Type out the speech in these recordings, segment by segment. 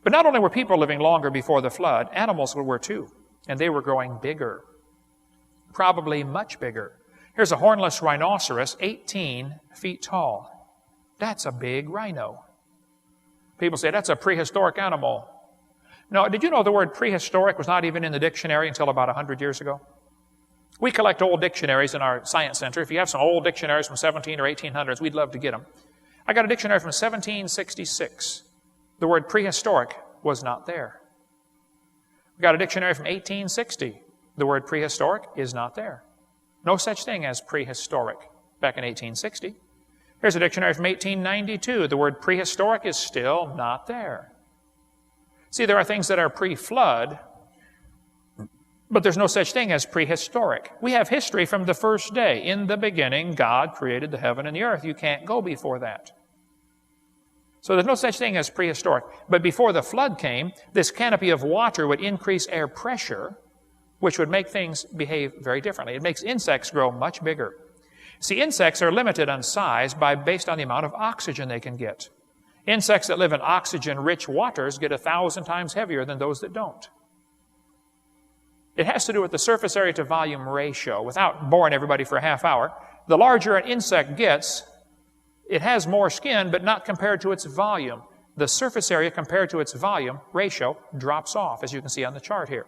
But not only were people living longer before the flood, animals were too. And they were growing bigger. Probably much bigger. Here's a hornless rhinoceros, 18 feet tall. That's a big rhino. People say, that's a prehistoric animal. No, did you know the word prehistoric was not even in the dictionary until about 100 years ago? We collect old dictionaries in our science center. If you have some old dictionaries from 17 or 1800s, we'd love to get them. I got a dictionary from 1766. The word prehistoric was not there. We got a dictionary from 1860. The word prehistoric is not there. No such thing as prehistoric back in 1860. Here's a dictionary from 1892. The word prehistoric is still not there. See, there are things that are pre-flood, but there's no such thing as prehistoric. We have history from the first day. In the beginning, God created the heaven and the earth. You can't go before that. So there's no such thing as prehistoric. But before the flood came, this canopy of water would increase air pressure, which would make things behave very differently. It makes insects grow much bigger. See, insects are limited on size based on the amount of oxygen they can get. Insects that live in oxygen-rich waters get 1,000 times heavier than those that don't. It has to do with the surface area to volume ratio. Without boring everybody for a half hour, the larger an insect gets, it has more skin, but not compared to its volume. The surface area compared to its volume ratio drops off, as you can see on the chart here.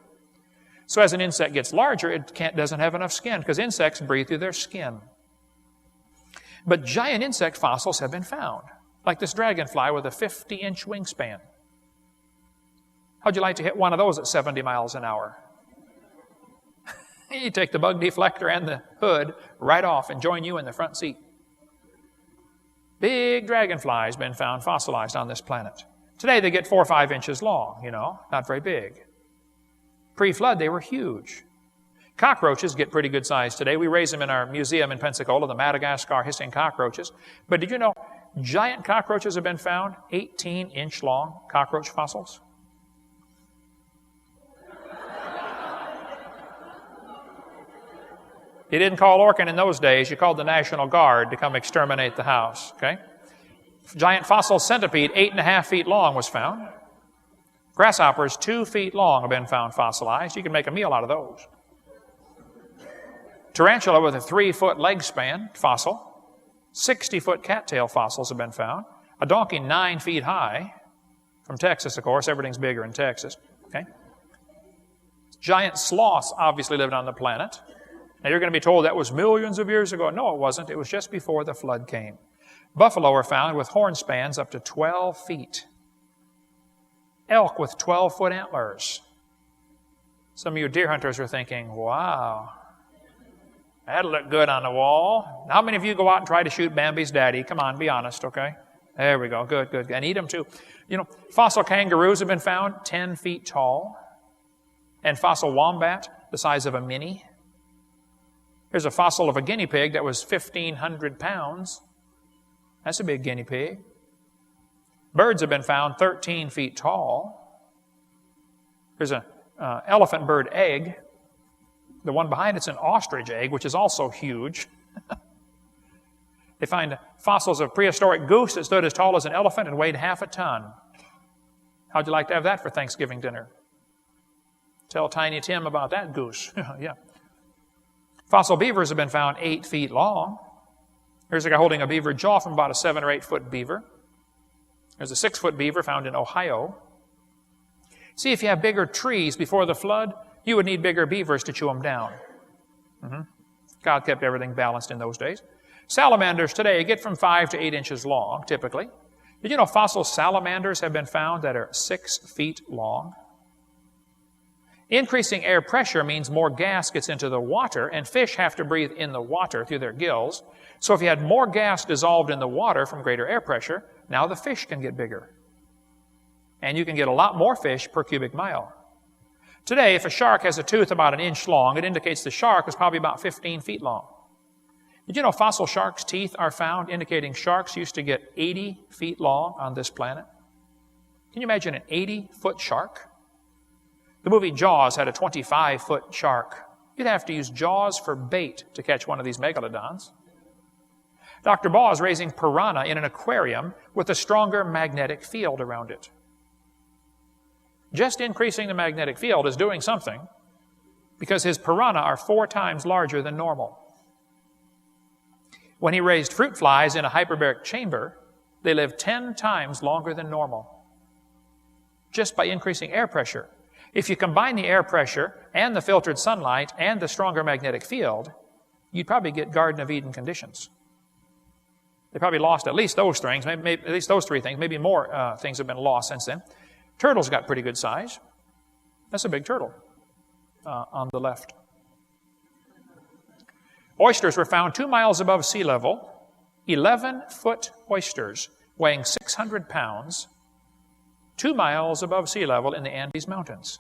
So as an insect gets larger, it doesn't have enough skin, because insects breathe through their skin. But giant insect fossils have been found, like this dragonfly with a 50-inch wingspan. How'd you like to hit one of those at 70 miles an hour? You take the bug deflector and the hood right off and join you in the front seat. Big dragonflies been found fossilized on this planet. Today they get 4 or 5 inches long, not very big. Pre-flood, they were huge. Cockroaches get pretty good size today. We raise them in our museum in Pensacola, the Madagascar hissing cockroaches. But did you know giant cockroaches have been found, 18-inch long cockroach fossils? You didn't call Orkin in those days. You called the National Guard to come exterminate the house, okay? Giant fossil centipede, 8.5 feet long, was found. Grasshoppers, 2 feet long, have been found fossilized. You can make a meal out of those. Tarantula with a 3-foot leg span, fossil. 60-foot cattail fossils have been found. A donkey 9 feet high, from Texas, of course. Everything's bigger in Texas, okay? Giant sloths obviously lived on the planet. Now you're going to be told that was millions of years ago. No, it wasn't. It was just before the flood came. Buffalo were found with horn spans up to 12 feet. Elk with 12-foot antlers. Some of you deer hunters are thinking, wow, that'll look good on the wall. How many of you go out and try to shoot Bambi's daddy? Come on, be honest, okay? There we go. Good, good. And eat them too. Fossil kangaroos have been found 10 feet tall. And fossil wombat, the size of a mini. Here's a fossil of a guinea pig that was 1,500 pounds. That's a big guinea pig. Birds have been found 13 feet tall. Here's an elephant bird egg. The one behind it's an ostrich egg, which is also huge. They find fossils of prehistoric goose that stood as tall as an elephant and weighed half a ton. How'd you like to have that for Thanksgiving dinner? Tell Tiny Tim about that goose. Yeah. Fossil beavers have been found 8 feet long. Here's a guy holding a beaver jaw from about a 7 or 8 foot beaver. There's a 6-foot beaver found in Ohio. See, if you have bigger trees before the flood, you would need bigger beavers to chew them down. God kept everything balanced in those days. Salamanders today get from 5 to 8 inches long, typically. Did you know fossil salamanders have been found that are 6 feet long? Increasing air pressure means more gas gets into the water, and fish have to breathe in the water through their gills. So if you had more gas dissolved in the water from greater air pressure, now the fish can get bigger. And you can get a lot more fish per cubic mile. Today, if a shark has a tooth about 1 inch long, it indicates the shark is probably about 15 feet long. Did you know fossil sharks' teeth are found indicating sharks used to get 80 feet long on this planet? Can you imagine an 80-foot shark? The movie Jaws had a 25-foot shark. You'd have to use Jaws for bait to catch one of these megalodons. Dr. Baugh is raising piranha in an aquarium with a stronger magnetic field around it. Just increasing the magnetic field is doing something, because his piranha are 4 times larger than normal. When he raised fruit flies in a hyperbaric chamber, they lived 10 times longer than normal, just by increasing air pressure. If you combine the air pressure and the filtered sunlight and the stronger magnetic field, you'd probably get Garden of Eden conditions. They probably lost at least those things, maybe at least those 3 things. Maybe more things have been lost since then. Turtles got pretty good size. That's a big turtle on the left. Oysters were found 2 miles above sea level, 11-foot oysters weighing 600 pounds, 2 miles above sea level in the Andes Mountains.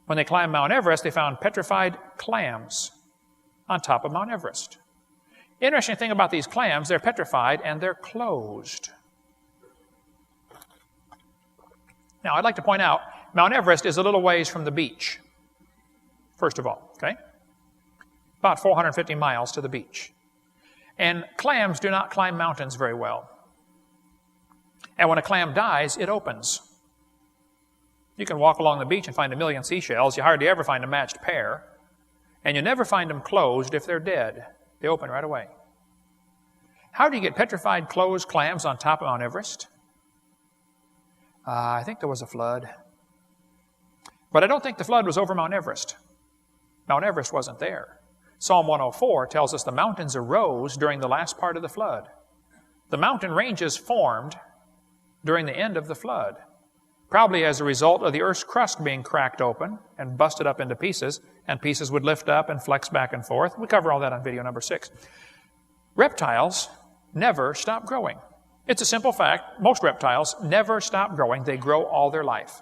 When they climbed Mount Everest, they found petrified clams on top of Mount Everest. Interesting thing about these clams, they're petrified and they're closed. Now, I'd like to point out, Mount Everest is a little ways from the beach, first of all, okay? About 450 miles to the beach. And clams do not climb mountains very well. And when a clam dies, it opens. You can walk along the beach and find 1 million seashells. You hardly ever find a matched pair. And you never find them closed if they're dead. They open right away. How do you get petrified, closed clams on top of Mount Everest? I think there was a flood. But I don't think the flood was over Mount Everest. Mount Everest wasn't there. Psalm 104 tells us the mountains arose during the last part of the flood. The mountain ranges formed during the end of the flood, probably as a result of the earth's crust being cracked open and busted up into pieces, and pieces would lift up and flex back and forth. We cover all that on video number 6. Reptiles never stop growing. It's a simple fact. Most reptiles never stop growing. They grow all their life.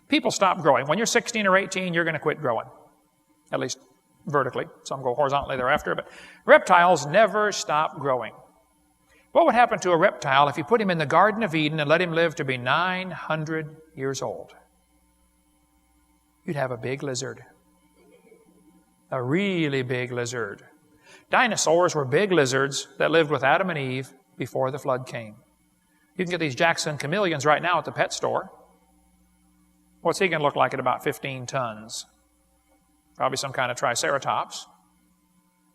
People stop growing. When you're 16 or 18, you're going to quit growing, at least vertically. Some go horizontally thereafter, but reptiles never stop growing. What would happen to a reptile if you put him in the Garden of Eden and let him live to be 900 years old? You'd have a big lizard. A really big lizard. Dinosaurs were big lizards that lived with Adam and Eve before the flood came. You can get these Jackson chameleons right now at the pet store. What's he going to look like at about 15 tons? Probably some kind of triceratops.